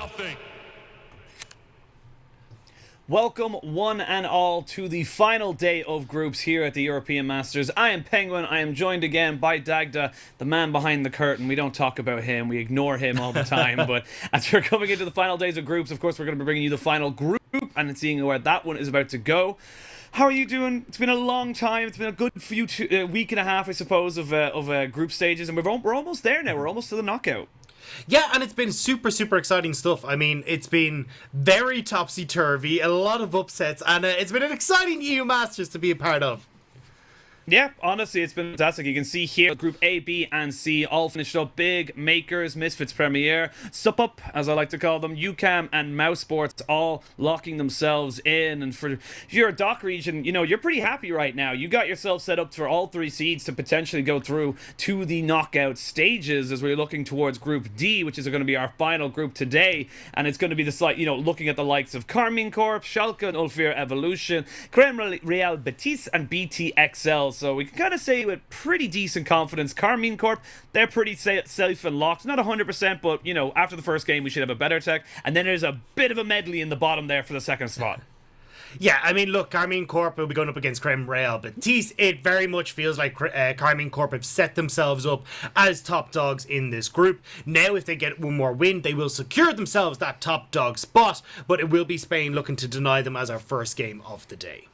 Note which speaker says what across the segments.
Speaker 1: nothing.
Speaker 2: Welcome one and all to the final day of groups here at the European Masters. I am Penguin. I am joined again by Dagda, the man behind the curtain. We don't talk about him. We ignore him all the time. But as we're coming into the final days of groups, of course, we're going to be bringing you the final group and seeing where that one is about to go. How are you doing? It's been a long time. It's been a good few week and a half, I suppose, of group stages. And we're almost there now. We're almost to the knockout.
Speaker 3: Yeah, and it's been super exciting stuff. I mean, it's been very topsy-turvy, a lot of upsets, and it's been an exciting EU Masters to be a part of.
Speaker 2: Yeah, honestly, it's been fantastic. You can see here, Group A, B, and C all finished up big. Makers, Misfits Premier, Sup Up, as I like to call them, UCAM, and Mouse Sports all locking themselves in. And for your DACH region, you know, you're pretty happy right now. You got yourself set up for all three seeds to potentially go through to the knockout stages as we're looking towards Group D, which is going to be our final group today. And it's going to be the, you know, looking at the likes of Karmine Corp, Schalke and Ulfir Evolution, Real Betis, and BTXL. So we can kind of say with pretty decent confidence, Karmine Corp, they're pretty safe and locked. Not 100%, but, you know, after the first game, we should have a better tech. And then there's a bit of a medley in the bottom there for the second spot.
Speaker 3: Yeah, I mean, look, Karmine Corp will be going up against Real Betis. It very much feels like Karmine Corp have set themselves up as top dogs in this group. Now, if they get one more win, they will secure themselves that top dog spot, but it will be Spain looking to deny them as our first game of the day.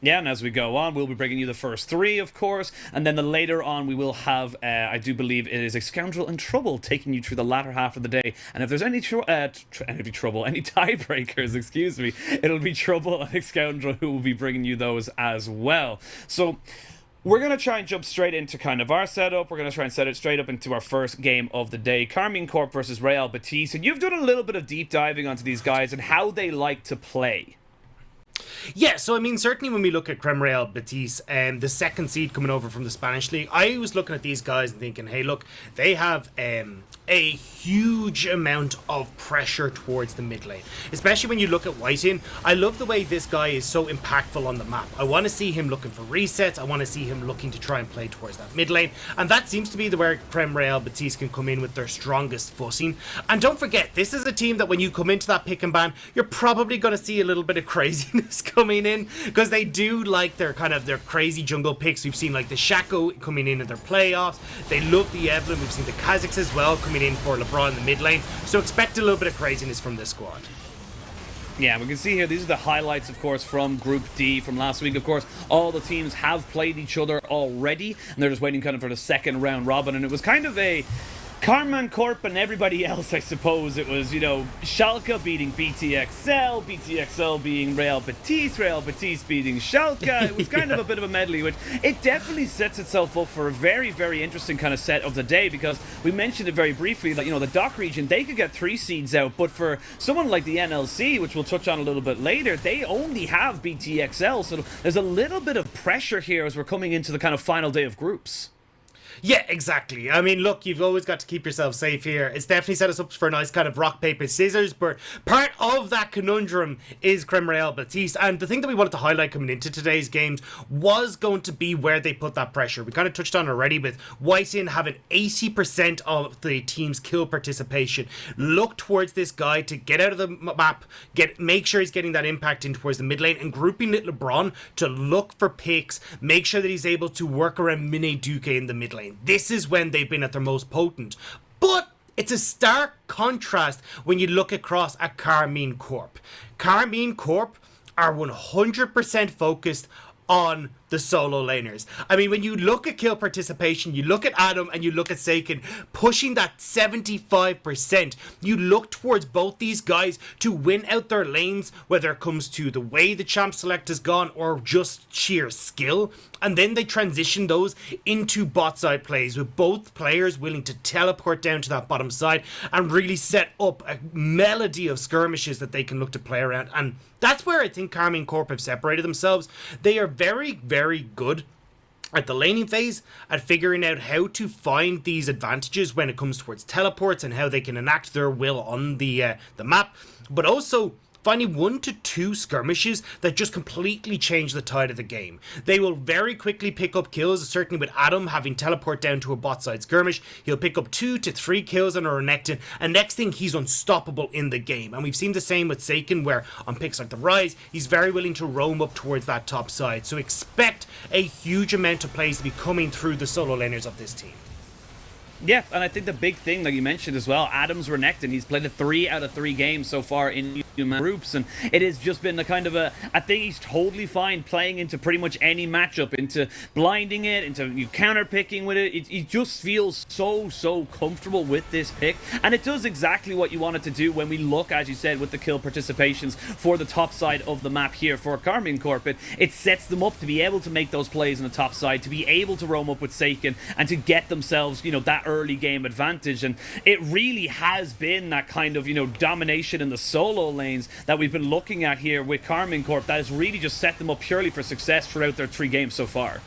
Speaker 2: Yeah, and as we go on, we'll be bringing you the first three, of course, and then later on we will have, I do believe it is a Scoundrel in Trouble taking you through the latter half of the day. And if there's any any tiebreakers, excuse me, it'll be Trouble and Scoundrel who will be bringing you those as well. So we're going to try and jump straight into kind of our setup. We're going to try and set it straight up into our first game of the day. Karmine Corp versus Real Betis. And you've done a little bit of deep diving onto these guys and how they like to play.
Speaker 3: Yeah, so I mean, certainly when we look at Real Betis and the second seed coming over from the Spanish League, I was looking at these guys and thinking, hey, look, they have a huge amount of pressure towards the mid lane, especially when you look at whiteinn. I love the way this guy is so impactful on the map. I want to see him looking for resets. I want to see him looking to try and play towards that mid lane, and that seems to be where Real Betis can come in with their strongest footing. And don't forget, this is a team that when you come into that pick and ban, you're probably going to see a little bit of craziness coming in, because they do like their crazy jungle picks. We've seen like the Shaco coming in their playoffs. They love the Evelyn. We've seen the Kha'Zix as well coming in for Lebron in the mid lane. So expect a little bit of craziness from this squad.
Speaker 2: Yeah, we can see here, these are the highlights, of course, from Group D from last week. Of course, all the teams have played each other already, and they're just waiting kind of for the second round robin, and it was kind of a Karmine Corp and everybody else, I suppose. It was, you know, Schalke beating BTXL, BTXL beating Real Betis beating Schalke. It was kind of a bit of a medley, which it definitely sets itself up for a very interesting kind of set of the day, because we mentioned it very briefly that, you know, the DACH region, they could get 3 seeds out, but for someone like the NLC, which we'll touch on a little bit later, they only have BTXL, so there's a little bit of pressure here as we're coming into the kind of final day of groups.
Speaker 3: Yeah, exactly. I mean, look, you've always got to keep yourself safe here. It's definitely set us up for a nice kind of rock, paper, scissors, but part of that conundrum is Real Betis, and the thing that we wanted to highlight coming into today's games was going to be where they put that pressure. We kind of touched on already with whiteinn having 80% of the team's kill participation. Look towards this guy to get out of the map, make sure he's getting that impact in towards the mid lane, and grouping Lebron to look for picks, make sure that he's able to work around Miniduke in the mid lane. This is when they've been at their most potent. But it's a stark contrast when you look across at Karmine Corp. Karmine Corp are 100% focused on the solo laners. I mean, when you look at kill participation, you look at Adam and you look at Saken pushing that 75%. You look towards both these guys to win out their lanes, whether it comes to the way the champ select has gone or just sheer skill. And then they transition those into bot side plays with both players willing to teleport down to that bottom side and really set up a melody of skirmishes that they can look to play around. And that's where I think Karmine Corp have separated themselves. They are very good at the laning phase, at figuring out how to find these advantages when it comes towards teleports and how they can enact their will on the map, but also finding 1 to 2 skirmishes that just completely change the tide of the game. They will very quickly pick up kills, certainly with Adam having teleport down to a bot side skirmish. He'll pick up 2 to 3 kills on a Renekton, and next thing he's unstoppable in the game. And we've seen the same with Saken, where on picks like the Rise, he's very willing to roam up towards that top side. So expect a huge amount of plays to be coming through the solo laners of this team.
Speaker 2: Yeah, and I think the big thing that you mentioned as well, Adam's Renekton, he's played 3 out of 3 games so far in human groups, and it has just been the kind of a thing he's totally fine playing into pretty much any matchup, into blinding it, into you counter picking with it. He just feels so comfortable with this pick, and it does exactly what you want it to do when we look, as you said, with the kill participations for the top side of the map here for Karmine Corp. It sets them up to be able to make those plays on the top side, to be able to roam up with Saken, and to get themselves, you know, that early game advantage. And it really has been that kind of, you know, domination in the solo lanes that we've been looking at here with Karmine Corp that has really just set them up purely for success throughout their 3 games so far.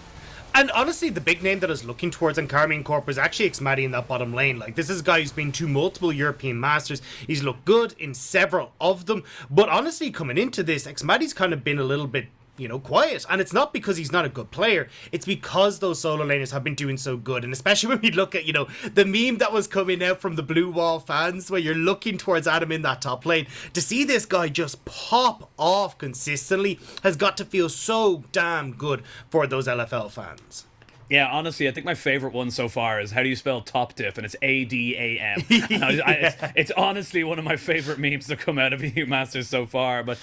Speaker 3: And honestly, the big name that I was looking towards in Karmine Corp was actually xMatty in that bottom lane. Like, this is a guy who's been to multiple European Masters. He's looked good in several of them. But honestly, coming into this, xMatty's kind of been a little bit, you know, quiet. And it's not because he's not a good player. It's because those solo laners have been doing so good. And especially when we look at, you know, the meme that was coming out from the Blue Wall fans, where you're looking towards Adam in that top lane, to see this guy just pop off consistently has got to feel so damn good for those LFL fans.
Speaker 2: Yeah, honestly, I think my favorite one so far is how do you spell top diff, and it's ADAM. It's honestly one of my favorite memes to come out of EU Masters so far. But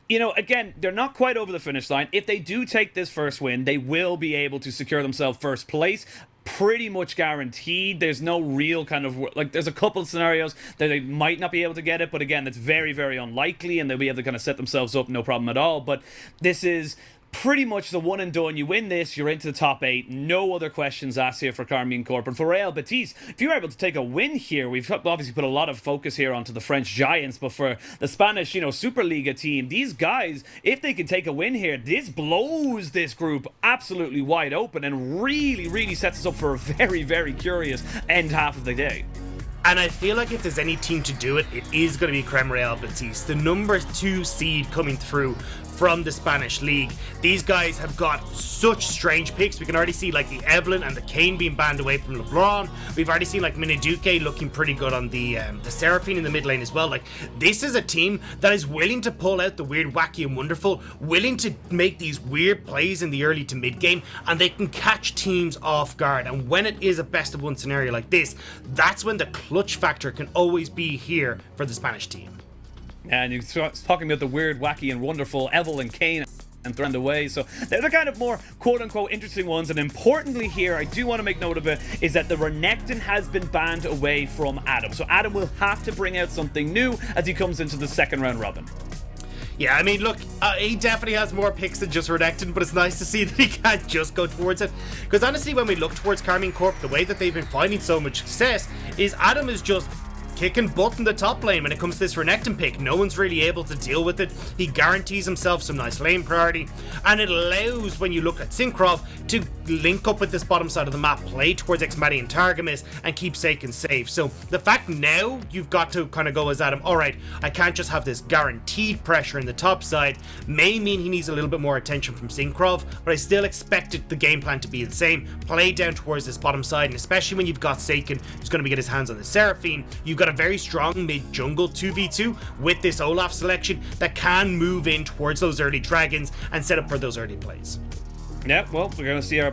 Speaker 2: you know, again, they're not quite over the finish line. If they do take this first win, they will be able to secure themselves first place. Pretty much guaranteed. There's no real kind of, like, there's a couple of scenarios that they might not be able to get it, but again, it's very unlikely, and they'll be able to kind of set themselves up, no problem at all. But this is pretty much the one and done. You win this, you're into the top 8. No other questions asked here for Karmine Corp. And for Rell, Betis, if you're able to take a win here, we've obviously put a lot of focus here onto the French Giants, but for the Spanish, you know, Superliga team, these guys, if they can take a win here, this blows this group absolutely wide open and really sets us up for a very curious end half of the day.
Speaker 3: And I feel like if there's any team to do it, it is going to be Rell Betis, the number 2 seed coming through from the Spanish league. These guys have got such strange picks. We can already see like the Evelyn and the Kayn being banned away from Lebron. We've already seen like Miniduke looking pretty good on the Seraphine in the mid lane as well. Like, this is a team that is willing to pull out the weird, wacky and wonderful, willing to make these weird plays in the early to mid game, and they can catch teams off guard. And when it is a best of 1 scenario like this, that's when the clutch factor can always be here for the Spanish team.
Speaker 2: And you're talking about the weird, wacky, and wonderful Evel and Kayn and thrown away. So they're the kind of more quote-unquote interesting ones. And importantly here, I do want to make note of it, is that the Renekton has been banned away from Adam. So Adam will have to bring out something new as he comes into the second round robin.
Speaker 3: Yeah, I mean, look, he definitely has more picks than just Renekton, but it's nice to see that he can't just go towards it. Because honestly, when we look towards Karmine Corp, the way that they've been finding so much success is Adam is just kicking butt in the top lane when it comes to this Renekton pick. No one's really able to deal with it. He guarantees himself some nice lane priority, and it allows, when you look at Cinkrof, to link up with this bottom side of the map, play towards xMatty and Targamas, and keep Saken safe. So the fact now you've got to kind of go as Adam, alright, I can't just have this guaranteed pressure in the top side, may mean he needs a little bit more attention from Cinkrof, but I still expected the game plan to be the same. Play down towards this bottom side, and especially when you've got Saken, who's going to be getting his hands on the Seraphine, you've got a very strong mid-jungle 2v2 with this Olaf selection that can move in towards those early dragons and set up for those early plays.
Speaker 2: Yeah, well, we're going to see our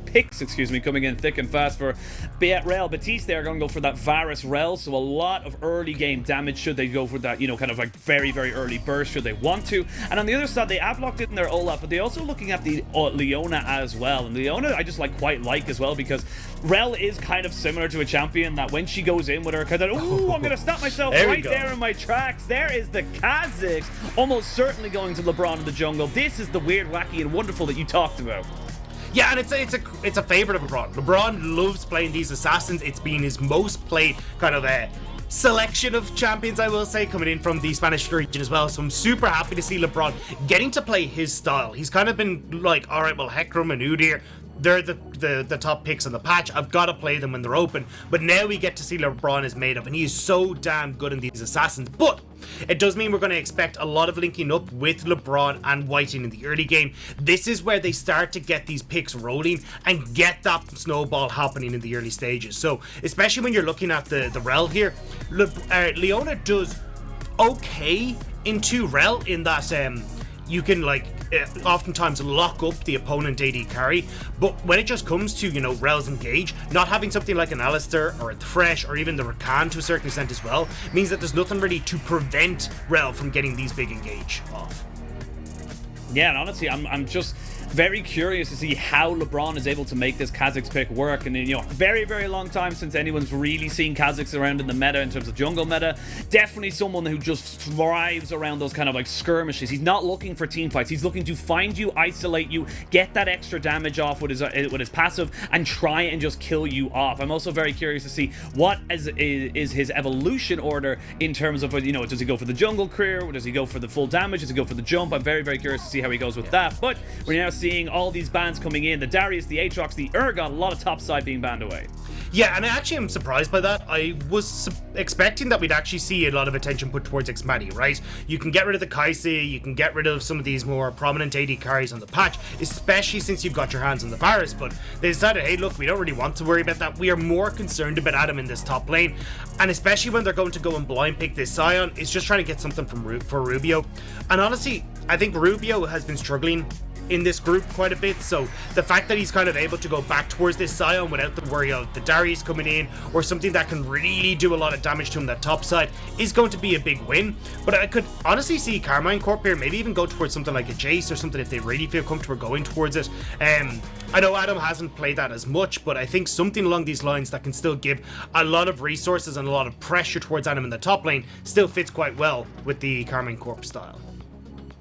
Speaker 2: picks, coming in thick and fast for Rell. Betis, they're going to go for that Varus Rell, so a lot of early game damage should they go for that, you know, kind of like very early burst should they want to. And on the other side, they have locked in their Olaf, but they're also looking at the Leona as well. And Leona, I just quite like as well, because Rell is kind of similar to a champion that when she goes in with her, kind of, ooh, I'm going to stop myself there in my tracks. There is the Kha'Zix, almost certainly going to Lebron in the jungle. This is the weird, wacky, and wonderful that you talked about.
Speaker 3: Yeah, and it's a favorite of LeBron. LeBron loves playing these assassins. It's been his most played kind of a selection of champions, I will say, coming in from the Spanish region as well. So I'm super happy to see LeBron getting to play his style. He's kind of been like, all right, well, Hecarim and Udyr, they're the top picks on the patch. I've got to play them when they're open. But now we get to see LeBron is made of, and he is so damn good in these assassins. But it does mean we're going to expect a lot of linking up with LeBron and whiteinn in the early game. This is where they start to get these picks rolling and get that snowball happening in the early stages. So especially when you're looking at the Rell here, Leona does okay into Rell in that you can like oftentimes lock up the opponent AD carry, but when it just comes to, you know, Rell's engage, not having something like an Alistair or a Thresh or even the Rakan to a certain extent as well, means that there's nothing really to prevent Rell from getting these big engage off.
Speaker 2: Yeah, and honestly, I'm just very curious to see how LeBron is able to make this Kha'Zix pick work. And, you know, very, very long time since anyone's really seen Kha'Zix around in the meta in terms of jungle meta. Definitely someone who just thrives around those kind of like skirmishes. He's not looking for team fights. He's looking to find you, isolate you, get that extra damage off with his passive, and try and just kill you off. I'm also very curious to see what is his evolution order in terms of, you know, does he go for the jungle career? Does he go for the full damage? Does he go for the jump? I'm very, very curious to see how he goes with that. But we're now seeing all these bans coming in. The Darius, the Aatrox, the Urgot, a lot of top side being banned away.
Speaker 3: Yeah, and I actually am surprised by that. I was expecting that we'd actually see a lot of attention put towards xMatty, right? You can get rid of the Kai'Sa, you can get rid of some of these more prominent AD carries on the patch, especially since you've got your hands on the Varus, but they decided, hey, look, we don't really want to worry about that. We are more concerned about Adam in this top lane, and especially when they're going to go and blind pick this Sion, it's just trying to get something for Rubio. And honestly, I think Rubio has been struggling in this group quite a bit, so the fact that he's kind of able to go back towards this Sion without the worry of the Darius coming in or something that can really do a lot of damage to him that top side is going to be a big win. But I could honestly see Karmine Corp here maybe even go towards something like a Jace or something if they really feel comfortable going towards it. I know Adam hasn't played that as much, but I think something along these lines that can still give a lot of resources and a lot of pressure towards Adam in the top lane still fits quite well with the Karmine Corp style.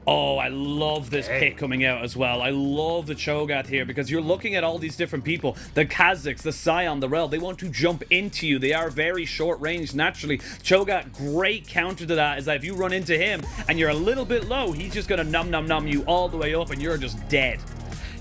Speaker 2: Oh, I love this pick coming out as well. I love the Cho'Gath here because you're looking at all these different people. The Kha'Zix, the Sion, the Rell, they want to jump into you. They are very short range naturally. Cho'Gath, great counter to that is that if you run into him and you're a little bit low, he's just going to nom you all the way up and you're just dead.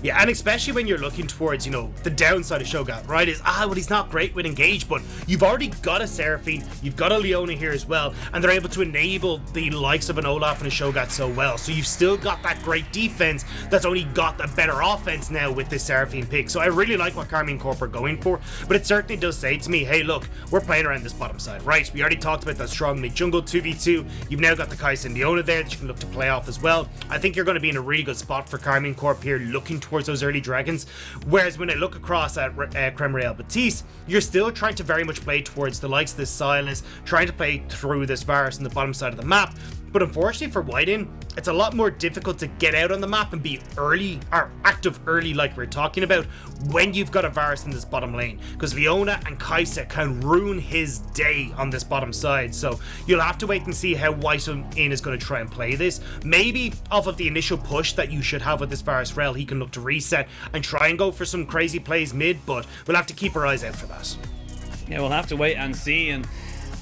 Speaker 3: Yeah, and especially when you're looking towards, you know, the downside of Cho'Gath, right, is, well, he's not great with engage, but you've already got a Seraphine, you've got a Leona here as well, and they're able to enable the likes of an Olaf and a Cho'Gath so well. So you've still got that great defense that's only got a better offense now with this Seraphine pick. So I really like what Karmine Corp are going for, but it certainly does say to me, hey, look, we're playing around this bottom side, right? We already talked about that strong mid-jungle 2v2. You've now got the Kai'Sa and Leona there that you can look to play off as well. I think you're going to be in a really good spot for Karmine Corp here, looking towards those early dragons. Whereas when I look across at Betis, you're still trying to very much play towards the likes of this Sylas, trying to play through this Varus on the bottom side of the map. But unfortunately for whiteinn, it's a lot more difficult to get out on the map and be early, or active early like we're talking about, when you've got a Varus in this bottom lane. Because Leona and Kai'Sa can ruin his day on this bottom side. So you'll have to wait and see how whiteinn is going to try and play this. Maybe off of the initial push that you should have with this Varus Rell, he can look to reset and try and go for some crazy plays mid, but we'll have to keep our eyes out for that.
Speaker 2: Yeah, we'll have to wait and see. And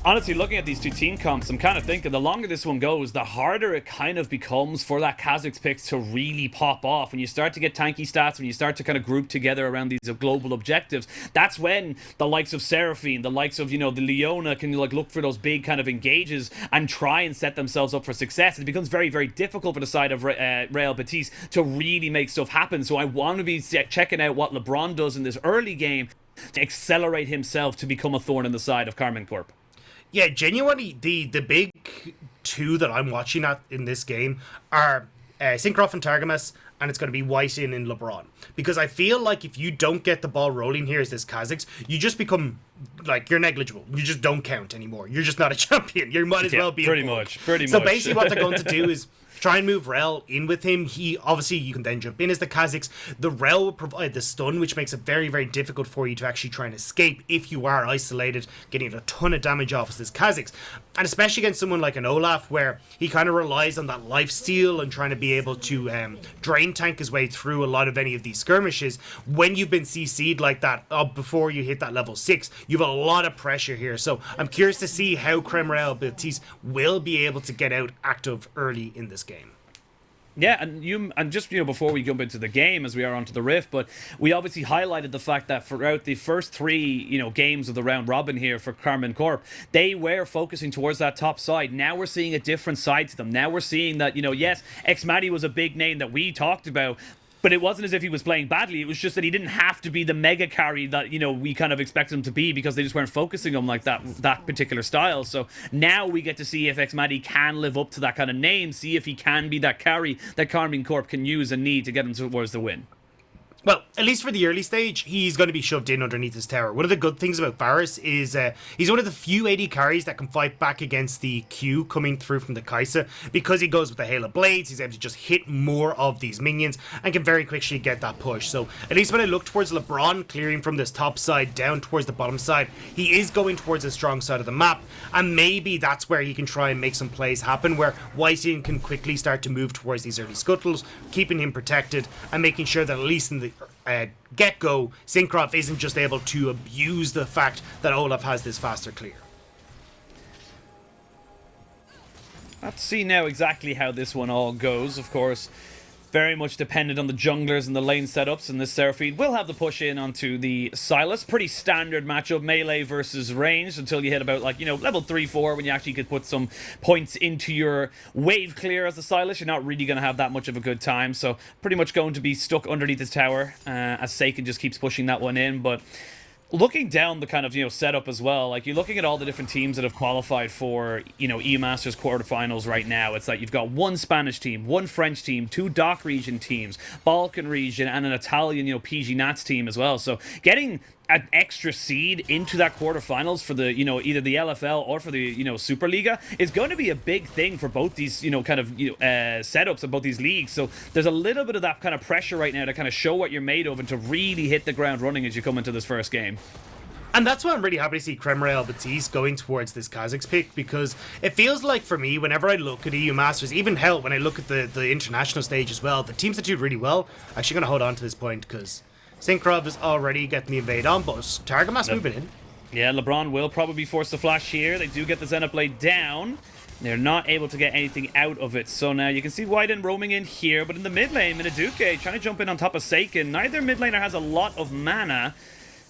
Speaker 2: honestly, looking at these two team comps, I'm kind of thinking the longer this one goes, the harder it kind of becomes for that Kha'Zix picks to really pop off. When you start to get tanky stats, when you start to kind of group together around these global objectives, that's when the likes of Seraphine, the likes of, you know, the Leona can like look for those big kind of engages and try and set themselves up for success. It becomes very, very difficult for the side of Rell Betis to really make stuff happen. So I want to be checking out what LeBron does in this early game to accelerate himself to become a thorn in the side of Karmine Corp.
Speaker 3: Yeah, genuinely, the big two that I'm watching at in this game are Cinkrof and Targamas, and it's going to be whiteinn and Lebron. Because I feel like if you don't get the ball rolling here as this Kha'Zix, you just become, like, you're negligible. You just don't count anymore. You're just not a champion. You might as well be
Speaker 2: pretty
Speaker 3: a
Speaker 2: much.
Speaker 3: So basically what they're going to do is try and move Rell in with him. He obviously, you can then jump in as the Kha'Zix. The Rell will provide the stun, which makes it very, very difficult for you to actually try and escape if you are isolated, getting a ton of damage off as this Kha'Zix. And especially against someone like an Olaf, where he kind of relies on that lifesteal and trying to be able to drain tank his way through a lot of any of these skirmishes. When you've been CC'd like that before you hit that level 6, you have a lot of pressure here. So I'm curious to see how Rell Betis will be able to get out active early in this game.
Speaker 2: Yeah, and just before we jump into the game, as we are onto the Rift, but we obviously highlighted the fact that throughout the first three games of the round robin here for Karmine Corp, they were focusing towards that top side. Now we're seeing a different side to them. Now we're seeing that yes, xMatty was a big name that we talked about. But it wasn't as if he was playing badly. It was just that he didn't have to be the mega carry that, we kind of expected him to be, because they just weren't focusing on like that particular style. So now we get to see if xMatty can live up to that kind of name, see if he can be that carry that Karmine Corp can use and need to get him towards the win.
Speaker 3: Well, at least for the early stage, he's going to be shoved in underneath his tower. One of the good things about Varus is he's one of the few AD carries that can fight back against the Q coming through from the Kai'Sa. Because he goes with the Hail of Blades, he's able to just hit more of these minions and can very quickly get that push. So at least when I look towards Lebron clearing from this top side down towards the bottom side, he is going towards the strong side of the map. And maybe that's where he can try and make some plays happen, where whiteinn can quickly start to move towards these early scuttles, keeping him protected and making sure that at least in the get-go, Cinkrof isn't just able to abuse the fact that Olaf has this faster clear.
Speaker 2: Let's see now exactly how this one all goes. Of course, very much dependent on the junglers and the lane setups, and this Seraphine will have the push in onto the Sylas. Pretty standard matchup, melee versus ranged, until you hit about level 3-4, when you actually could put some points into your wave clear as the Sylas. You're not really going to have that much of a good time, so pretty much going to be stuck underneath his tower as Saken just keeps pushing that one in. But looking down the kind of setup as well, like you're looking at all the different teams that have qualified for EU Masters quarterfinals right now. It's like you've got one Spanish team, one French team, two DACH region teams, Balkan region, and an Italian PG Nats team as well. So getting an extra seed into that quarterfinals for the either the LFL or for the Superliga is going to be a big thing for both these setups of both these leagues. So there's a little bit of that kind of pressure right now to kind of show what you're made of and to really hit the ground running as you come into this first game.
Speaker 3: And that's why I'm really happy to see Betis going towards this Kha'Zix pick, because it feels like for me, whenever I look at EU Masters, even hell, when I look at the international stage as well, the teams that do really well, actually going to hold on to this point, because Cinkrof is already getting the invade on, but Targamas moving in.
Speaker 2: Yeah, Lebron will probably be forced to flash here. They do get the Xenoblade down. They're not able to get anything out of it. So now you can see whiteinn roaming in here, but in the mid lane, Miniduke trying to jump in on top of Saken. Neither mid laner has a lot of mana.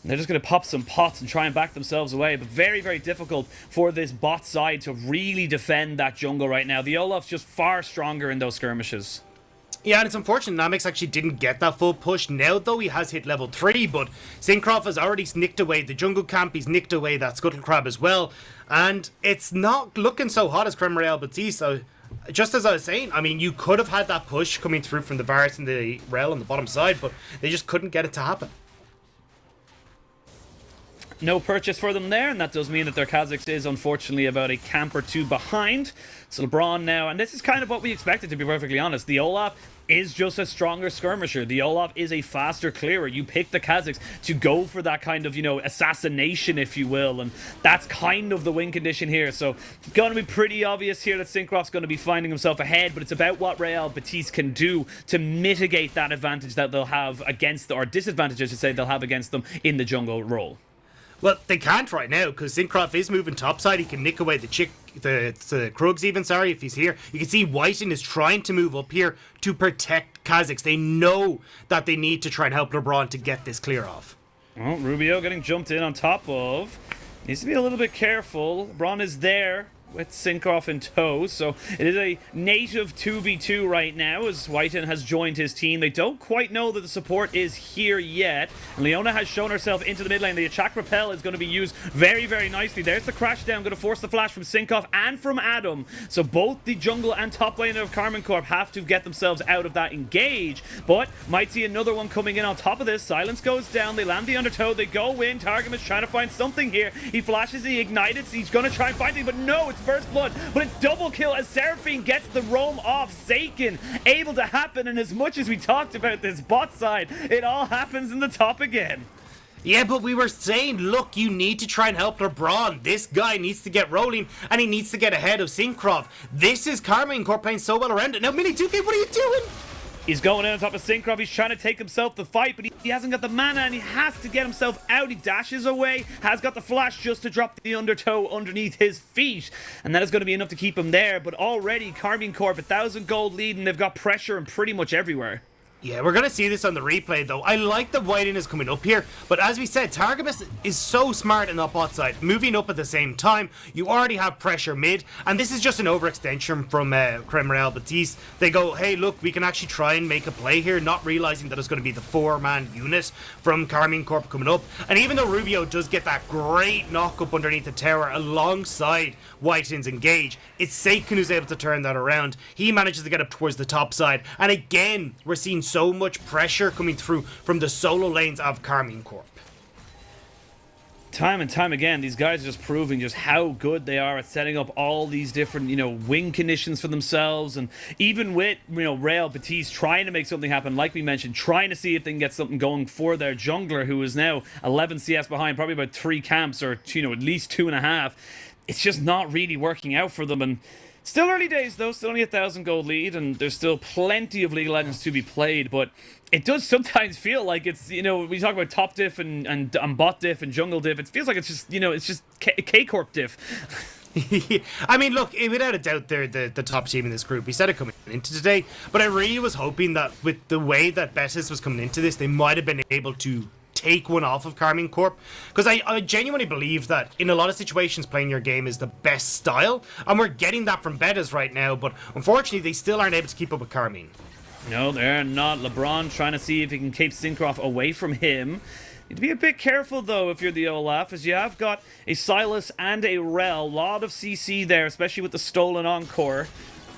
Speaker 2: They're just going to pop some pots and try and back themselves away. But very, very difficult for this bot side to really defend that jungle right now. The Olaf's just far stronger in those skirmishes.
Speaker 3: Yeah, and it's unfortunate Namex actually didn't get that full push now, though he has hit level 3, but Cinkrof has already nicked away the jungle camp, he's nicked away that scuttle crab as well, and it's not looking so hot as Betis. So just as I was saying, I mean, you could have had that push coming through from the Varus and the Rell on the bottom side, but they just couldn't get it to happen.
Speaker 2: No purchase for them there, and that does mean that their Kha'Zix is unfortunately about a camp or two behind. So Lebron now, and this is kind of what we expected, to be perfectly honest. The Olaf is just a stronger skirmisher. The Olaf is a faster clearer. You pick the Kha'Zix to go for that kind of, assassination, if you will, and that's kind of the win condition here. So it's going to be pretty obvious here that Cinkrof's going to be finding himself ahead, but it's about what Betis can do to mitigate that advantage that they'll have against, or disadvantage, I should say, they'll have against them in the jungle role.
Speaker 3: Well, they can't right now, because Cinkrof is moving topside. He can nick away the Krugs even, if he's here. You can see whiteinn is trying to move up here to protect Kha'Zix. They know that they need to try and help Lebron to get this clear off.
Speaker 2: Well, Rubio getting jumped in on top of. Needs to be a little bit careful. Lebron is there with Cinkrof in tow, so it is a native 2v2 right now as whiteinn has joined his team. They don't quite know that the support is here yet, and Leona has shown herself into the mid lane. The attack repel is going to be used very, very nicely. There's the crash down, going to force the flash from Cinkrof and from Adam, so both the jungle and top laner of Karmine Corp have to get themselves out of that engage, but might see another one coming in on top of this. Silence goes down, they land the undertow, they go in. Targamas trying to find something here. He flashes, he ignites, he's going to try and find it, but no, it's first blood, but it's double kill as Seraphine gets the roam off Saken. Able to happen, and as much as we talked about this bot side, it all happens in the top again.
Speaker 3: Yeah, but we were saying, look, you need to try and help Lebron. This guy needs to get rolling, and he needs to get ahead of Cinkrof. This is Karmine Corp playing so well around it. Now, Miniduke, what are you doing?
Speaker 2: He's going in on top of Cinkrof. He's trying to take himself the fight, but he hasn't got the mana, and he has to get himself out. He dashes away, has got the flash just to drop the undertow underneath his feet, and that is going to be enough to keep him there. But already, Karmine Corp, 1,000 gold lead, and they've got pressure in pretty much everywhere.
Speaker 3: Yeah, we're going to see this on the replay, though. I like that whiteinn is coming up here, but as we said, Targamas is so smart in that bot side. Moving up at the same time, you already have pressure mid, and this is just an overextension from Rell Betis. They go, hey, look, we can actually try and make a play here, not realizing that it's going to be the 4-man unit from Karmine Corp coming up. And even though Rubio does get that great knock up underneath the tower alongside whiteinn's engage, it's Saken who's able to turn that around. He manages to get up towards the top side, and again, we're seeing so much pressure coming through from the solo lanes of Karmine Corp.
Speaker 2: Time and time again, these guys are just proving just how good they are at setting up all these different, win conditions for themselves. And even with, Rell Betis trying to make something happen, like we mentioned, trying to see if they can get something going for their jungler, who is now 11 CS behind, probably about 3 camps, or, at least 2.5. It's just not really working out for them. And still early days, though. Still only 1,000 gold lead, and there's still plenty of League of Legends to be played. But it does sometimes feel like it's, we talk about top diff and bot diff and jungle diff. It feels like it's just, it's just K-Corp diff.
Speaker 3: I mean, look, without a doubt, they're the top team in this group. We said it coming into today, but I really was hoping that with the way that Betis was coming into this, they might have been able to take one off of Karmine Corp, because I genuinely believe that in a lot of situations playing your game is the best style, and we're getting that from Betis right now, but unfortunately they still aren't able to keep up with Karmine.
Speaker 2: No, they're not. Lebron trying to see if he can keep Cinkrof away from him. Need to be a bit careful, though, if you're the Olaf, as you have got a Sylas and a Rell. A lot of CC there, especially with the stolen Encore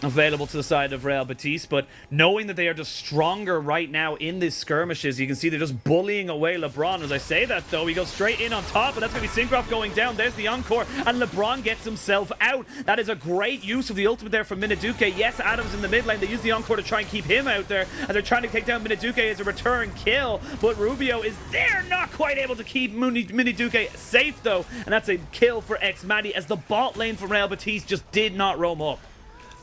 Speaker 2: available to the side of Rell Betis, but knowing that they are just stronger right now in these skirmishes, you can see they're just bullying away Lebron. As I say that, though, he goes straight in on top, and that's going to be Cinkrof going down. There's the Encore, and Lebron gets himself out. That is a great use of the ultimate there from Miniduke. Yes, Adam's in the mid lane. They use the Encore to try and keep him out there, and they're trying to take down Miniduke as a return kill, but Rubio is there, not quite able to keep Miniduke safe, though, and that's a kill for xMatty, as the bot lane for Rell Betis just did not roam up.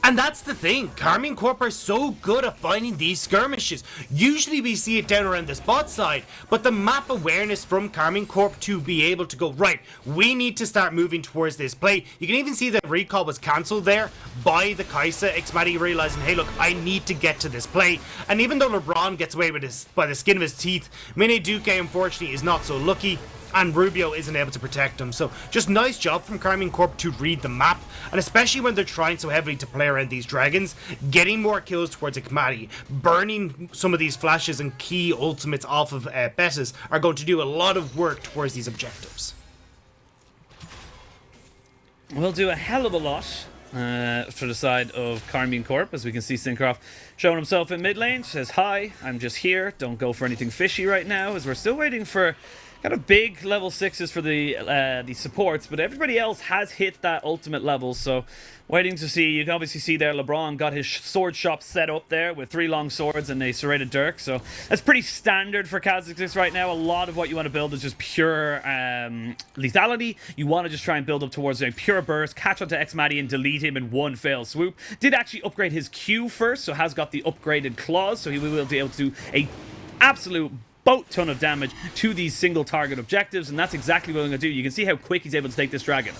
Speaker 3: And that's the thing, Karmine Corp are so good at finding these skirmishes. Usually we see it down around the spot side, but the map awareness from Karmine Corp to be able to go, right, we need to start moving towards this play. You can even see that recall was cancelled there by the Kai'Sa, xMatty realizing, hey look, I need to get to this play. And even though Lebron gets away with this by the skin of his teeth, Miniduke unfortunately is not so lucky, and Rubio isn't able to protect him. So just nice job from Karmine Corp to read the map, and especially when they're trying so heavily to play around these dragons, getting more kills towards xMatty, burning some of these flashes and key ultimates off of Betis are going to do a lot of work towards these objectives.
Speaker 2: We'll do a hell of a lot for the side of Karmine Corp, as we can see Cinkrof showing himself in mid lane. Says, hi, I'm just here, don't go for anything fishy right now, as we're still waiting for kind of big level 6s for the supports, but everybody else has hit that ultimate level, so waiting to see. You can obviously see there Lebron got his sword shop set up there with 3 long swords and a serrated dirk, so that's pretty standard for Kha'Zix right now. A lot of what you want to build is just pure lethality. You want to just try and build up towards a pure burst, catch onto xMatty and delete him in one fell swoop. Did actually upgrade his Q first, so has got the upgraded claws, so he will be able to do a absolute boat ton of damage to these single target objectives, and that's exactly what I'm going to do. You can see how quick he's able to take this dragon.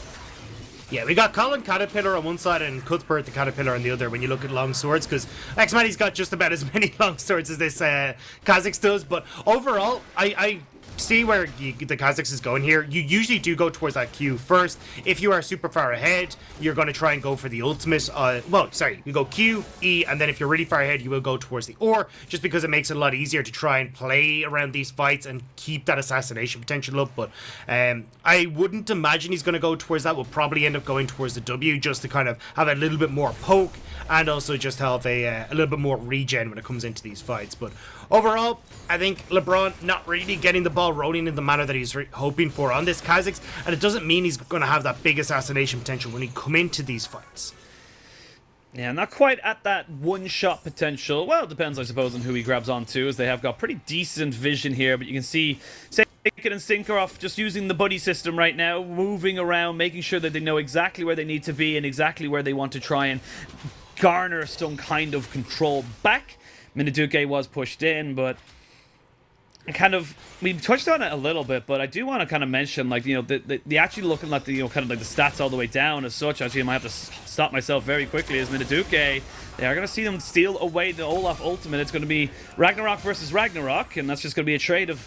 Speaker 3: Yeah, we got Colin Caterpillar on one side and Cuthbert the Caterpillar on the other when you look at long swords, because xMatty's got just about as many long swords as this Kha'Zix does, but overall, I see where the Kha'Zix is going here. You usually do go towards that Q first. If you are super far ahead, you're going to try and go for the ultimate. You go Q, E, and then if you're really far ahead, you will go towards the OR, just because it makes it a lot easier to try and play around these fights and keep that assassination potential up. But I wouldn't imagine he's going to go towards that. We'll probably end up going towards the W, just to kind of have a little bit more poke, and also just have a little bit more regen when it comes into these fights. But overall, I think LeBron not really getting the ball rolling in the manner that he's hoping for on this Kha'Zix, and it doesn't mean he's going to have that big assassination potential when he come into these fights.
Speaker 2: Yeah, not quite at that one-shot potential. Well, it depends, I suppose, on who he grabs onto, as they have got pretty decent vision here, but you can see Saken and Cinkrof just using the buddy system right now, moving around, making sure that they know exactly where they need to be and exactly where they want to try and garner some kind of control back. Miniduke was pushed in, but we touched on it a little bit, but I do want to kind of mention, like, you know, the actually looking like the, you know, kind of like the stats all the way down as such. Actually, I might have to stop myself very quickly as Miniduke. They are going to see them steal away the Olaf ultimate. It's going to be Ragnarok versus Ragnarok, and that's just going to be a trade of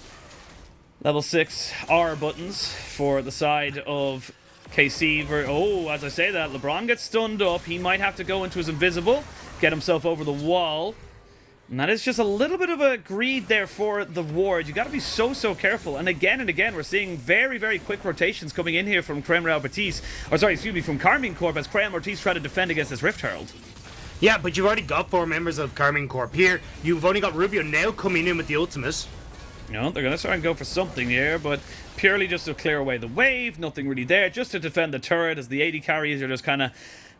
Speaker 2: level 6 R buttons for the side of KC. Oh, as I say that, Lebron gets stunned up. He might have to go into his invisible, get himself over the wall. And that is just a little bit of a greed there for the ward. You got to be so careful. And again, we're seeing very quick rotations coming in here from Kremrel Betis. Or sorry, excuse me, from Karmine Corp as Kremrel Betis try to defend against this Rift Herald.
Speaker 3: Yeah, but you've already got 4 members of Karmine Corp here. You've only got Rubio now coming in with the ultimate.
Speaker 2: You know, they're going to try and go for something here, but purely just to clear away the wave. Nothing really there, just to defend the turret as the AD carries are just kind of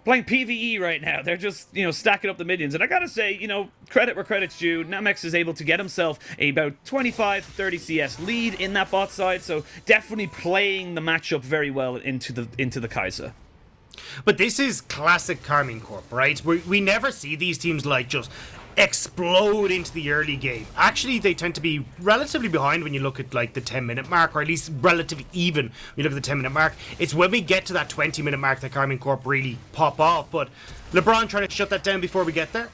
Speaker 2: playing PvE right now. They're just, you know, stacking up the minions. And I gotta say, you know, credit where credit's due. Namex is able to get himself about 25 to 30 CS lead in that bot side, so definitely playing the matchup very well into the Kai'Sa.
Speaker 3: But this is classic Karmine Corp, right? We never see these teams like just explode into the early game. Actually, they tend to be relatively behind when you look at like the 10-minute mark, or at least relatively even when you look at the 10-minute mark. It's when we get to that 20-minute mark that Karmine Corp really pop off. But Lebron trying to shut that down before we get there.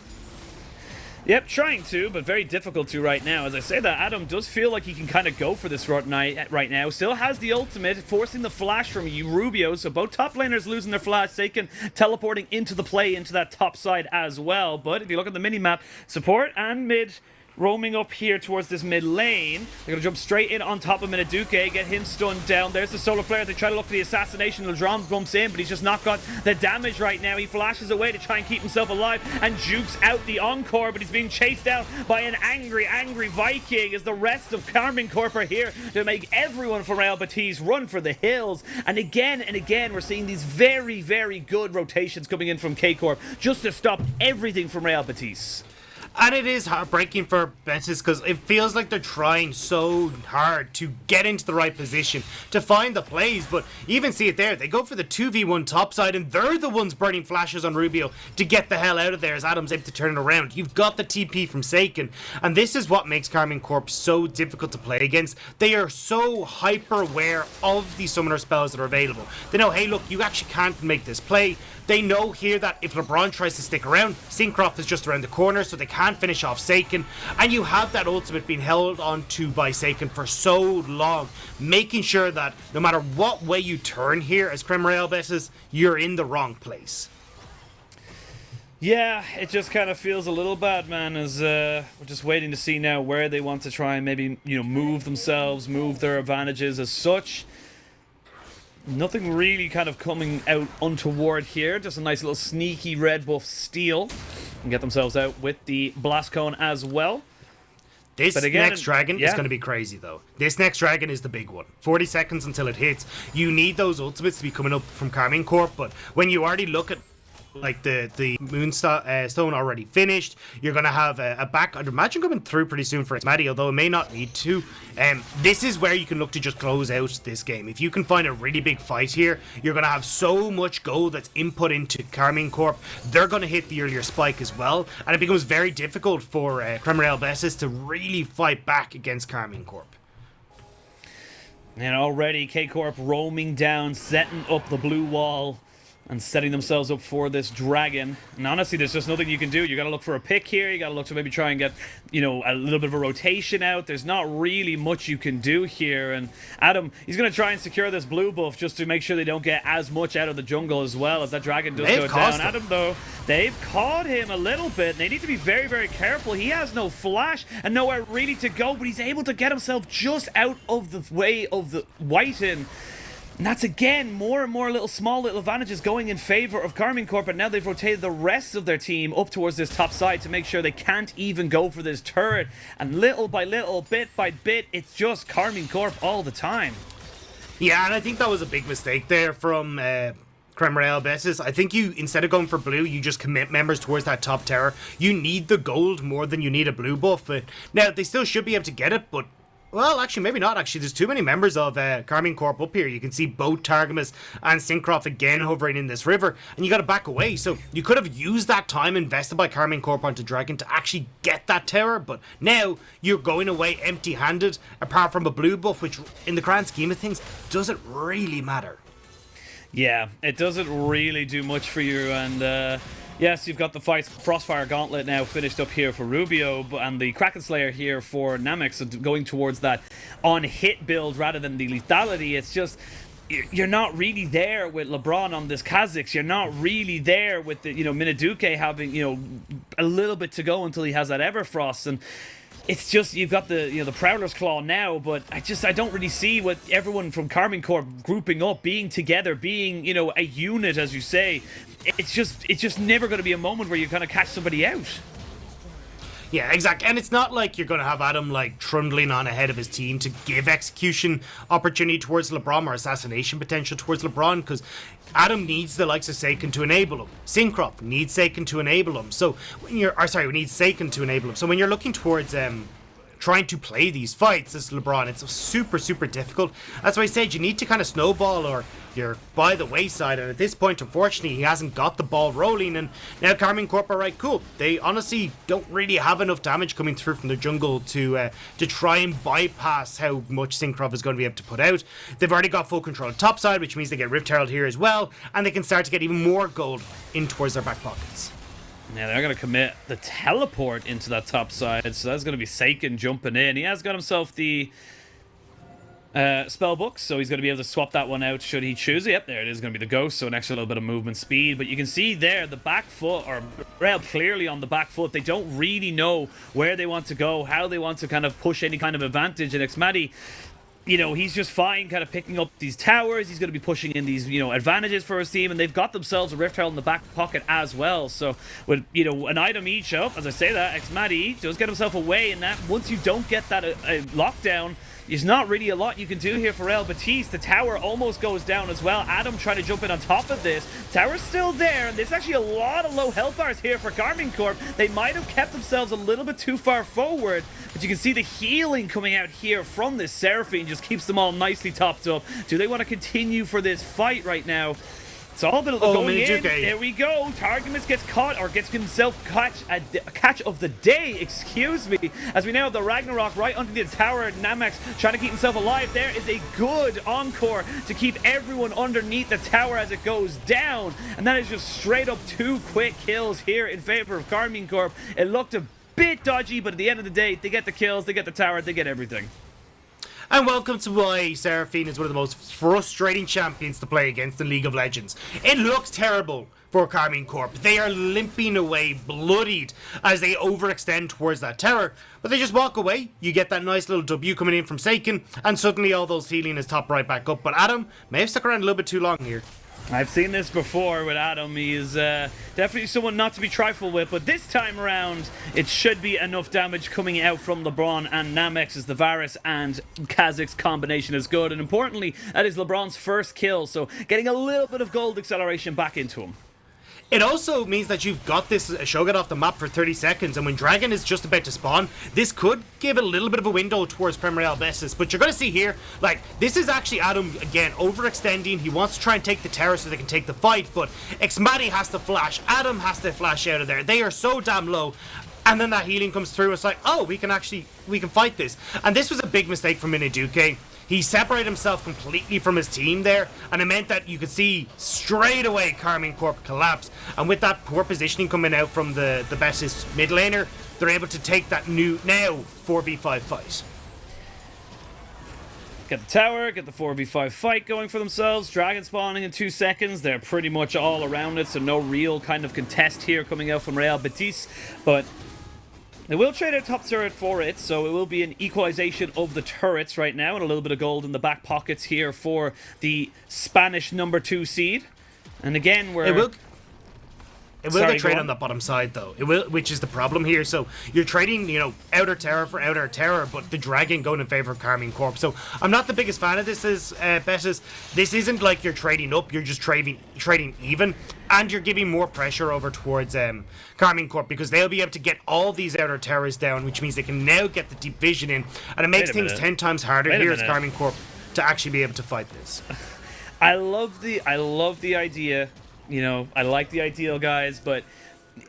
Speaker 2: Yep, trying to, but very difficult to right now. As I say that, Adam does feel like he can kind of go for this right now. Still has the ultimate, forcing the flash from Rubio, so both top laners losing their flash. Saken teleporting into the play, into that top side as well. But if you look at the mini-map, support and mid roaming up here towards this mid lane. They're going to jump straight in on top of Miniduke, get him stunned down. There's the solar flare. They try to look for the assassination. Lebron bumps in, but he's just not got the damage right now. He flashes away to try and keep himself alive and jukes out the Encore, but he's being chased out by an angry Viking as the rest of Karmine Corp are here to make everyone from Real Betis run for the hills. And again, we're seeing these very good rotations coming in from K-Corp just to stop everything from Real Betis.
Speaker 3: And it is heartbreaking for Betis because it feels like they're trying so hard to get into the right position, to find the plays, but even see it there. They go for the 2v1 topside and they're the ones burning flashes on Rubio to get the hell out of there as Adam's able to turn it around. You've got the TP from Saken, and this is what makes Karmine Corp so difficult to play against. They are so hyper aware of the summoner spells that are available. They know, hey look, you actually can't make this play. They know here that if Lebron tries to stick around, Cinkrof is just around the corner, so they can't finish off Saken. And you have that ultimate being held onto by Saken for so long, making sure that no matter what way you turn here as Kremrel Betis, you're in the wrong place.
Speaker 2: Yeah, it just kind of feels a little bad, man, as we're just waiting to see now where they want to try and maybe, you know, move themselves, move their advantages as such. Nothing really kind of coming out untoward here. Just a nice little sneaky red buff steal. And get themselves out with the Blast Cone as well.
Speaker 3: This next dragon is going to be crazy, though. This next dragon is the big one. 40 seconds until it hits. You need those ultimates to be coming up from Karmine Corp, but when you already look at like the Moonstone already finished, you're going to have a back, I'd imagine, coming through pretty soon for xMatty, although it may not need to. This is where you can look to just close out this game. If you can find a really big fight here, you're going to have so much gold that's input into Karmine Corp. They're going to hit the earlier spike as well, and it becomes very difficult for Kremrel Betis to really fight back against Karmine Corp.
Speaker 2: And already K-Corp roaming down, setting up the blue wall and setting themselves up for this dragon. And honestly, there's just nothing you can do. You gotta look for a pick here. You gotta look to maybe try and get, you know, a little bit of a rotation out. There's not really much you can do here. And Adam, he's gonna try and secure this blue buff just to make sure they don't get as much out of the jungle as well as that dragon does go down. Adam, though, they've caught him a little bit. They need to be very careful. He has no flash and nowhere really to go, but he's able to get himself just out of the way of the whiteinn. And that's again more and more small little advantages going in favor of Karmine Corp, and now they've rotated the rest of their team up towards this top side to make sure they can't even go for this turret. And little by little, bit by bit, it's just Karmine Corp all the time.
Speaker 3: Yeah, and I think that was a big mistake there from Kremrel Betis. I think you, instead of going for blue, you just commit members towards that top tower. You need the gold more than you need a blue buff. Now, they still should be able to get it, but Well, actually, maybe not. Actually, there's too many members of Karmine Corp up here. You can see both Targamas and Cinkrof again hovering in this river, and you got to back away. So you could have used that time invested by Karmine Corp onto Dragon to actually get that tower, but now you're going away empty-handed, apart from a blue buff, which, in the grand scheme of things, doesn't really matter.
Speaker 2: Yeah, it doesn't really do much for you, and yes, you've got the Frostfire Gauntlet now finished up here for Rubio, and the Kraken Slayer here for Namex, going towards that on-hit build rather than the lethality. It's just, you're not really there with Lebron on this Kha'Zix. You're not really there with the, Miniduke having, a little bit to go until he has that Everfrost, and it's just, you've got the the Prowler's Claw now, but I don't really see what everyone from Karmine Corp grouping up, being together, being, a unit, as you say. It's just never going to be a moment where you're going to catch somebody out.
Speaker 3: Yeah, exactly. And it's not like you're going to have Adam like trundling on ahead of his team to give execution opportunity towards Lebron or assassination potential towards Lebron, because Adam needs the likes of Saken to enable him. Cinkrof needs Saken to enable him. So when you're, we need Saken to enable him. So when you're looking towards trying to play these fights as LeBron, it's super difficult. That's why I said you need to kind of snowball or you're by the wayside, and at this point unfortunately he hasn't got the ball rolling, and now Karmine Corp are right, cool, they honestly don't really have enough damage coming through from the jungle to try and bypass how much Cinkrof is going to be able to put out. They've already got full control on top side, which means they get Rift Herald here as well, and they can start to get even more gold in towards their back pockets.
Speaker 2: Yeah, they're going to commit the teleport into that top side, so that's going to be Saken jumping in. He has got himself the spell book, so he's going to be able to swap that one out should he choose. Yep, there it is, going to be the ghost, so an extra little bit of movement speed. But you can see there, the back foot, or Rell clearly on the back foot. They don't really know where they want to go, how they want to kind of push any kind of advantage. And xMatty, he's just fine kind of picking up these towers. He's going to be pushing in these, advantages for his team, and they've got themselves a Rift Herald in the back pocket as well. So with, an item each up, as I say that, xMatty does get himself away, and that once you don't get that lockdown, there's not really a lot you can do here for Rell. Betis, the tower almost goes down as well. Adam trying to jump in on top of this. Tower's still there, and there's actually a lot of low health bars here for Karmine Corp. They might have kept themselves a little bit too far forward, but you can see the healing coming out here from this Seraphine just keeps them all nicely topped up. Do they want to continue for this fight right now? It's all a bit of the going in. There we go. Targamas gets caught, or gets himself catch of the day, excuse me. As we now have the Ragnarok right underneath the tower. Namex trying to keep himself alive. There is a good encore to keep everyone underneath the tower as it goes down. And that is just straight up 2 quick kills here in favor of Karmine Corp. It looked a bit dodgy, but at the end of the day, they get the kills, they get the tower, they get everything.
Speaker 3: And welcome to why Seraphine is one of the most frustrating champions to play against in League of Legends. It looks terrible for Karmine Corp. They are limping away, bloodied, as they overextend towards that tower. But they just walk away. You get that nice little W coming in from Saken, and suddenly all those healing is topped right back up. But Adam may have stuck around a little bit too long here.
Speaker 2: I've seen this before with Adam. He is definitely someone not to be trifled with, but this time around, it should be enough damage coming out from Lebron and Namex, as the Varus and Kha'Zix combination is good. And importantly, that is Lebron's first kill, so getting a little bit of gold acceleration back into him.
Speaker 3: It also means that you've got this Cho'Gath off the map for 30 seconds, and when Dragon is just about to spawn, this could give it a little bit of a window towards Premier Betis. But you're going to see here, like, this is actually Adam, again, overextending. He wants to try and take the tower so they can take the fight, but xMatty has to flash. Adam has to flash out of there. They are so damn low. And then that healing comes through. It's like, oh, we can fight this. And this was a big mistake from Miniduke. He separated himself completely from his team there, and it meant that you could see straight away Karmine Corp collapse. And with that poor positioning coming out from the Betis mid laner, they're able to take that new, now 4v5 fight.
Speaker 2: Get the tower, get the 4v5 fight going for themselves. Dragon spawning in 2 seconds. They're pretty much all around it, so no real kind of contest here coming out from Real Betis. But they will trade a top turret for it, so it will be an equalization of the turrets right now, and a little bit of gold in the back pockets here for the Spanish #2 seed. And again,
Speaker 3: It will
Speaker 2: Sorry,
Speaker 3: get traded
Speaker 2: go
Speaker 3: on the bottom side, though. It will, which is the problem here. So you're trading, outer terror for outer terror, but the dragon going in favor of Karmine Corp. So I'm not the biggest fan of this. Betis. This isn't like you're trading up. You're just trading even, and you're giving more pressure over towards Karmine Corp because they'll be able to get all these outer terrors down, which means they can now get the deep vision in, and it makes things 10 times harder here as Karmine Corp to actually be able to fight this.
Speaker 2: I love the idea. I like the ideal, guys, but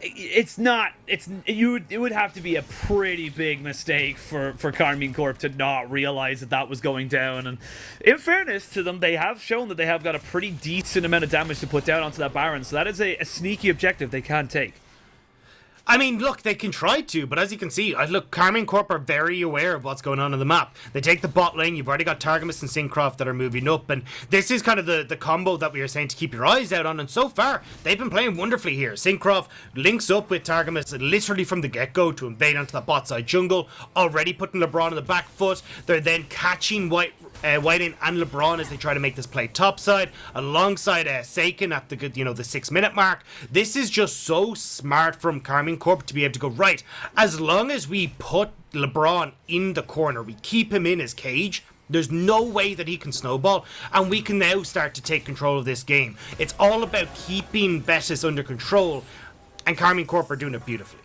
Speaker 2: it would have to be a pretty big mistake for Karmine Corp to not realize that was going down. And in fairness to them, they have shown that they have got a pretty decent amount of damage to put down onto that Baron, so that is a sneaky objective they can take.
Speaker 3: I mean, look, they can try to, but as you can see, Karmine Corp are very aware of what's going on the map. They take the bot lane, you've already got Targamas and Cinkrof that are moving up, and this is kind of the combo that we are saying to keep your eyes out on, and so far, they've been playing wonderfully here. Cinkrof links up with Targamas literally from the get-go to invade onto the bot side jungle, already putting Lebron on the back foot. They're then catching whiteinn and Lebron as they try to make this play topside, alongside Saken at the 6-minute mark. This is just so smart from Karmine Corp to be able to go, right, as long as we put Lebron in the corner, we keep him in his cage, there's no way that he can snowball, and we can now start to take control of this game. It's all about keeping Betis under control, and Karmine Corp are doing it beautifully.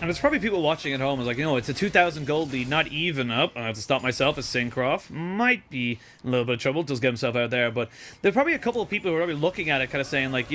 Speaker 2: And there's probably people watching at home is like, it's a 2,000 gold lead, not even up. I have to stop myself as Cinkrof. Might be in a little bit of trouble, does get himself out there. But there's probably a couple of people who are probably looking at it kind of saying, like,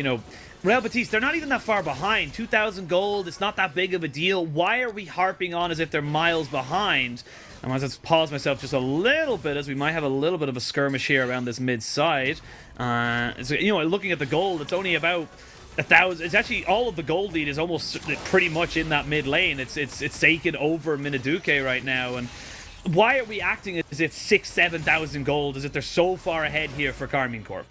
Speaker 2: Rell Betis, they're not even that far behind. 2,000 gold, it's not that big of a deal. Why are we harping on as if they're miles behind? I might just pause myself just a little bit as we might have a little bit of a skirmish here around this mid side. So, looking at the gold, it's only about 1,000. It's actually all of the gold lead is almost pretty much in that mid lane. It's Saken over Miniduke right now, and why are we acting as if 6,000-7,000 gold, as if they're so far ahead here for Karmine Corp?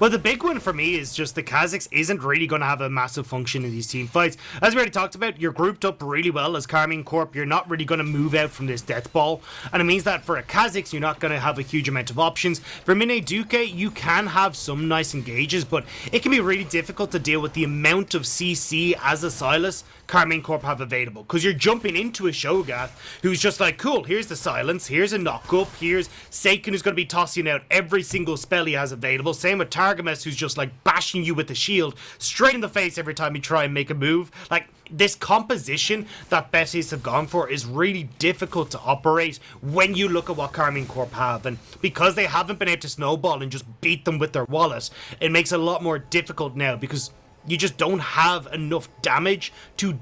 Speaker 3: Well, the big one for me is just the Kha'Zix isn't really going to have a massive function in these team fights. As we already talked about, you're grouped up really well as Karmine Corp. You're not really going to move out from this death ball. And it means that for a Kha'Zix, you're not going to have a huge amount of options. For Miniduke, you can have some nice engages, but it can be really difficult to deal with the amount of CC as a Sylas Karmine Corp have available. Because you're jumping into a Cho'Gath who's just like, cool, here's the silence, here's a knock-up, here's Saken who's going to be tossing out every single spell he has available. Same with Targamas, who's just like bashing you with the shield straight in the face every time you try and make a move. Like, this composition that Betis have gone for is really difficult to operate when you look at what Karmine Corp have, and because they haven't been able to snowball and just beat them with their wallet, it makes it a lot more difficult now because you just don't have enough damage to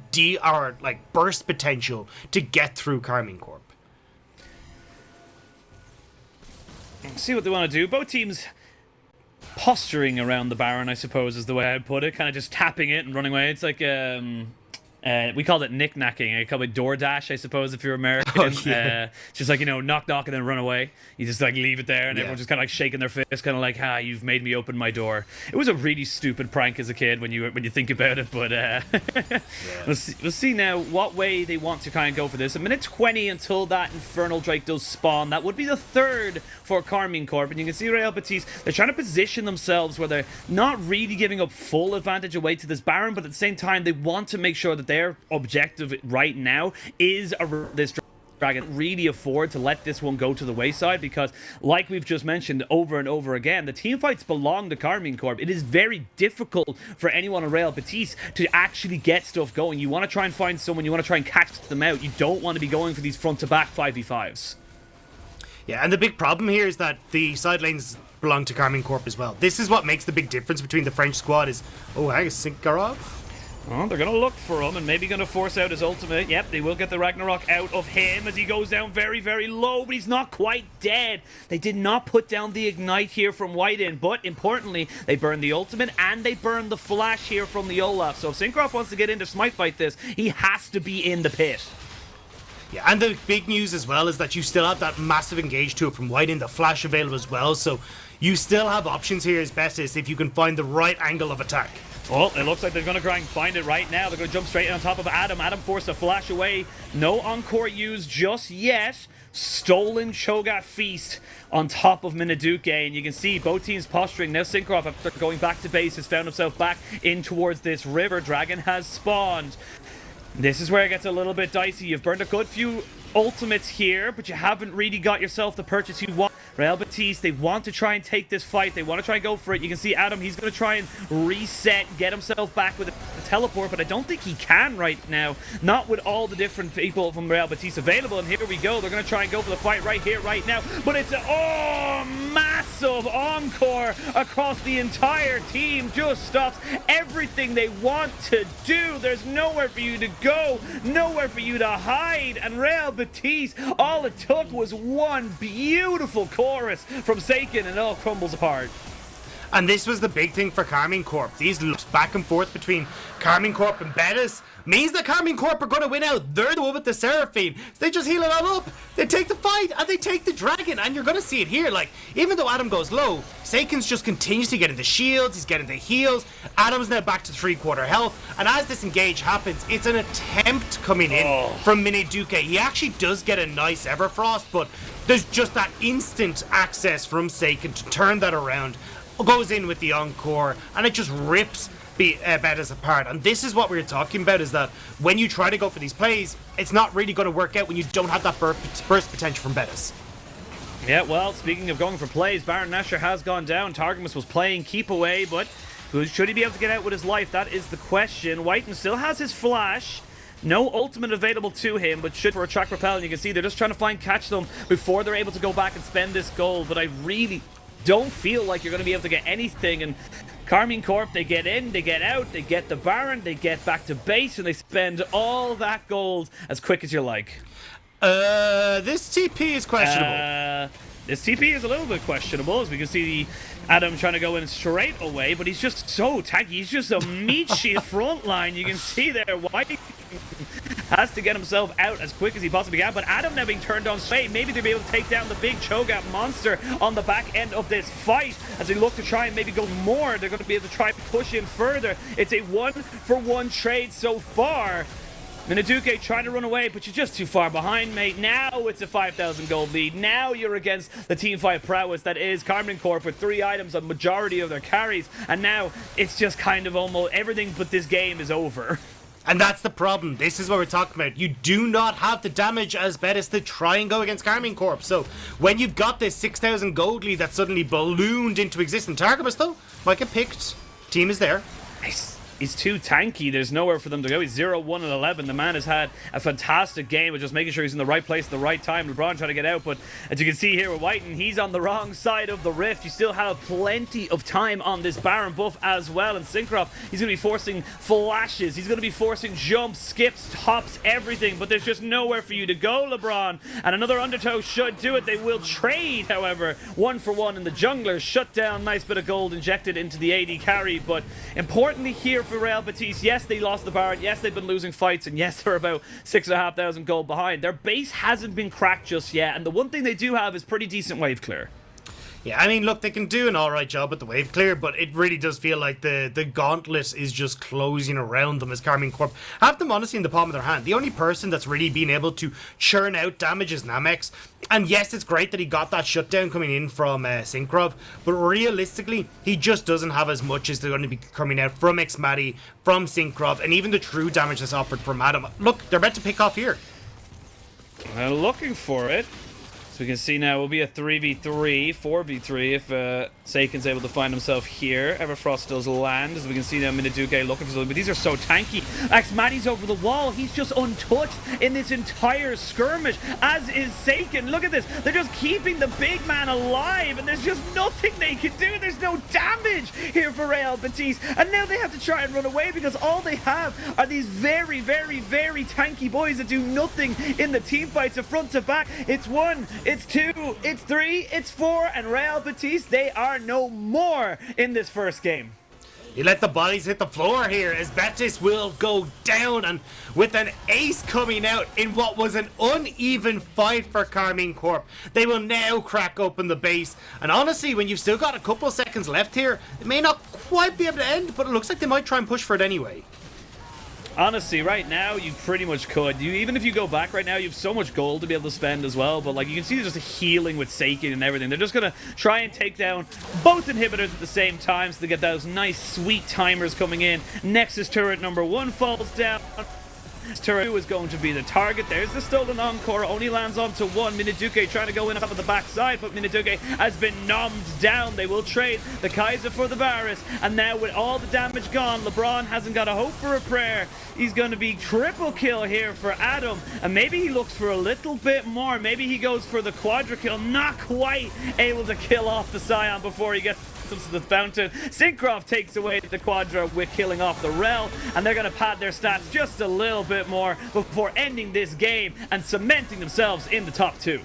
Speaker 3: burst potential to get through Karmine Corp.
Speaker 2: See what they want to do. Both teams posturing around the Baron, I suppose, is the way I'd put it. Kind of just tapping it and running away. It's like, we called it knick-knacking. I call it DoorDash, I suppose, if you're American.
Speaker 3: Oh, yeah.
Speaker 2: Just like, knock and then run away. You just like leave it there and everyone's just kind of like shaking their fist, kind of like, you've made me open my door. It was a really stupid prank as a kid when you think about it, but we'll see now what way they want to kind of go for this. A minute 20 until that Infernal Drake does spawn. That would be the third for Karmine Corp, and you can see Rell Betis, they're trying to position themselves where they're not really giving up full advantage away to this Baron, but at the same time they want to make sure that their objective right now is this dragon. Really afford to let this one go to the wayside, because like we've just mentioned over and over again, the team fights belong to Karmine Corp. It is very difficult for anyone on Rell Betis to actually get stuff going. You want to try and find someone, you want to try and catch them out. You don't want to be going for these front to back 5v5s.
Speaker 3: Yeah, and the big problem here is that the side lanes belong to Karmine Corp as well. This is what makes the big difference between the French squad is, Cinkrof?
Speaker 2: Oh, they're going to look for him and maybe going to force out his ultimate. Yep, they will get the Ragnarok out of him as he goes down very, very low, but he's not quite dead. They did not put down the ignite here from whiteinn, but importantly, they burn the ultimate and they burn the flash here from the Olaf. So if Cinkrof wants to get into smite fight this, he has to be in the pit.
Speaker 3: Yeah, and the big news as well is that you still have that massive engage to it from whiteinn, the flash available as well, so you still have options here as Betis if you can find the right angle of attack.
Speaker 2: Well, it looks like they're going to try and find it right now. They're going to jump straight on top of Adam. Adam forced a flash away. No encore used just yet. stolen Cho'Gath feast on top of Miniduke, and you can see both teams posturing. Now Cinkrof, after going back to base, has found himself back in towards this river. Dragon has spawned. This is where it gets a little bit dicey. You've burned a good few ultimates here, but you haven't really got yourself the purchase you want. Rell, Betis, they want to try and take this fight. They want to try and go for it. You can see Adam, he's going to try and reset, get himself back with a teleport, but I don't think he can right now. Not with all the different people from Rell, Betis available, and here we go. They're going to try and go for the fight right here, right now, but it's a massive encore across the entire team. Just stops everything they want to do. There's nowhere for you to go, nowhere for you to hide, and Rell, Betis, all it took was one beautiful chorus from Saken, and it all crumbles apart.
Speaker 3: And this was the big thing for Karmine Corp. These loops back and forth between Karmine Corp and Betis means that Karmine Corp are going to win out. They're the one with the Seraphine. So they just heal it all up. They take the fight and they take the dragon. And you're going to see it here. Like, even though Adam goes low, Saken's just continues to get into shields. He's getting the heals. Adam's now back to 3/4 health. And as this engage happens, it's an attempt coming in from Miniduke. He actually does get a nice Everfrost, but there's just that instant access from Saken to turn that around. Goes in with the encore, and it just rips Betis apart. And this is what we were talking about, is that when you try to go for these plays, it's not really going to work out when you don't have that burst potential from Betis.
Speaker 2: Yeah, well, speaking of going for plays, Baron Nashor has gone down. Targamas was playing keep away, but should he be able to get out with his life? That is the question. whiteinn still has his flash. No ultimate available to him, but should for a track repel, and you can see they're just trying to catch them before they're able to go back and spend this gold. But I really don't feel like you're going to be able to get anything. And Karmine Corp, they get in, they get out, they get the Baron, they get back to base, and they spend all that gold as quick as you like.
Speaker 3: This TP is questionable.
Speaker 2: This TP is a little bit questionable, as we can see Adam trying to go in straight away, but he's just so tanky. He's just a meat shield front line. You can see there, whiteinn has to get himself out as quick as he possibly can, but Adam now being turned on straight. Maybe they'll be able to take down the big Cho'Gath monster on the back end of this fight as they look to try and maybe go more. They're going to be able to try and push in further. It's a 1-for-1 trade so far. Miniduke trying to run away, but you're just too far behind, mate. Now it's a 5,000 gold lead. Now you're against the team fight prowess that is Karmine Corp with 3 items, a majority of their carries, and now it's just kind of almost everything but this game is over.
Speaker 3: And that's the problem. This is what we're talking about. You do not have the damage as Betis to try and go against Karmine Corp. So when you've got this 6,000 gold lead that suddenly ballooned into existence, Targamas though might get picked. Team is there.
Speaker 2: Nice. He's too tanky. There's nowhere for them to go. He's 0-1 and 11. The man has had a fantastic game of just making sure he's in the right place at the right time. Lebron trying to get out, but as you can see here with whiteinn, he's on the wrong side of the rift. You still have plenty of time on this Baron buff as well. And Cinkrof, he's going to be forcing flashes. He's going to be forcing jumps, skips, hops, everything. But there's just nowhere for you to go, Lebron. And another undertow should do it. They will trade, however. 1-for-1 in the jungler. Shut down. Nice bit of gold injected into the AD carry. But importantly here, for Rell, Betis, yes, they lost the Baron, yes, they've been losing fights, and yes, they're about 6,500 gold behind. Their base hasn't been cracked just yet, and the one thing they do have is pretty decent wave clear.
Speaker 3: Yeah, I mean, look, they can do an alright job at the wave clear, but it really does feel like the gauntlet is just closing around them as Karmine Corp have them honestly in the palm of their hand. The only person that's really been able to churn out damage is Namex. And yes, it's great that he got that shutdown coming in from Cinkrof, but realistically, he just doesn't have as much as they're going to be coming out from xMatty, from Cinkrof, and even the true damage that's offered from Adam. Look, they're about to pick off here.
Speaker 2: They're looking for it. So we can see now it will be a 3v3, 4v3 if Saken's able to find himself here. Everfrost does land, as we can see now Miniduke looking for something, but these are so tanky. xMatty's over the wall. He's just untouched in this entire skirmish, as is Saken. Look at this. They're just keeping the big man alive, and there's just nothing they can do. There's no damage here for Rell, Betis, and now they have to try and run away because all they have are these very, very, very tanky boys that do nothing in the team fights, a front to back. It's 1, it's 2, it's 3, it's 4, and Rell, Betis, they are no more in this first game.
Speaker 3: You let the bodies hit the floor here as Betis will go down, and with an ace coming out in what was an uneven fight for Karmine Corp, they will now crack open the base. And honestly, when you've still got a couple of seconds left here, it may not quite be able to end, but it looks like they might try and push for it anyway.
Speaker 2: Honestly, right now, you pretty much could. Even if you go back right now, you have so much gold to be able to spend as well. But, like, you can see there's just a healing with Saken and everything. They're just going to try and take down both inhibitors at the same time so they get those nice, sweet timers coming in. Nexus turret number 1 falls down. Turret 2 is going to be the target. There's the stolen encore. Only lands onto 1. Miniduke trying to go in up at the backside, but Miniduke has been nommed down. They will trade the Kai'Sa for the Varus. And now with all the damage gone, Lebron hasn't got a hope for a prayer. He's going to be triple kill here for Adam. And maybe he looks for a little bit more. Maybe he goes for the quadra kill. Not quite able to kill off the Sion before he gets to the fountain. Cinkrof takes away the quadra with killing off the Rell, and they're going to pad their stats just a little bit more before ending this game and cementing themselves in the top 2.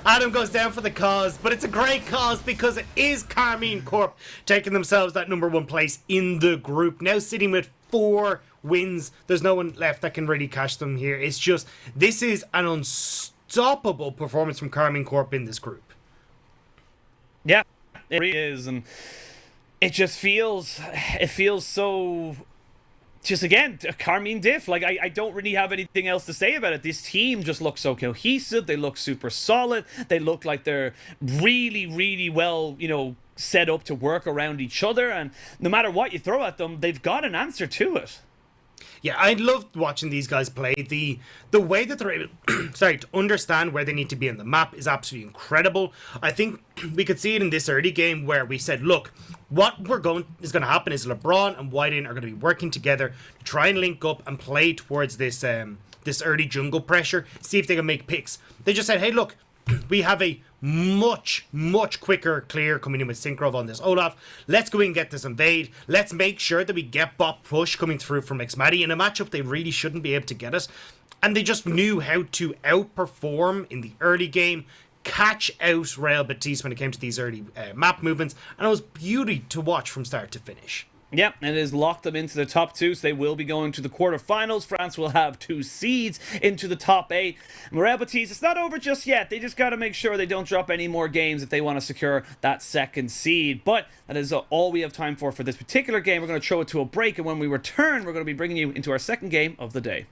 Speaker 3: Adam goes down for the cause, but it's a great cause because it is Karmine Corp taking themselves that number 1 place in the group, now sitting with 4 wins. There's no one left that can really catch them here. It's just, this is an unstoppable performance from Karmine Corp in this group.
Speaker 2: Yeah, it really is, and it feels so, just again, Karmine diff. Like, I don't really have anything else to say about it. This team just looks so cohesive. They look super solid. They look like they're really, really well, you know, set up to work around each other, and no matter what you throw at them, they've got an answer to it.
Speaker 3: Yeah, I loved watching these guys play. The way that they're able to understand where they need to be on the map is absolutely incredible. I think we could see it in this early game where we said, look, what is going to happen is LeBron and whiteinn are going to be working together to try and link up and play towards this this early jungle pressure, see if they can make picks. They just said, hey, look, we have a much quicker clear coming in with Cinkrof on this Olaf. Let's go in and get this invade. Let's make sure that we get bot push coming through from xMatty in a matchup they really shouldn't be able to get it. And they just knew how to outperform in the early game, catch out Rell Betis when it came to these early map movements, and it was beauty to watch from start to finish.
Speaker 2: Yep, and it has locked them into the top 2, so they will be going to the quarterfinals. France will have 2 seeds into the top 8. Rell Betis, it's not over just yet. They just got to make sure they don't drop any more games if they want to secure that 2nd seed. But that is all we have time for this particular game. We're going to throw it to a break, and when we return, we're going to be bringing you into our 2nd game of the day.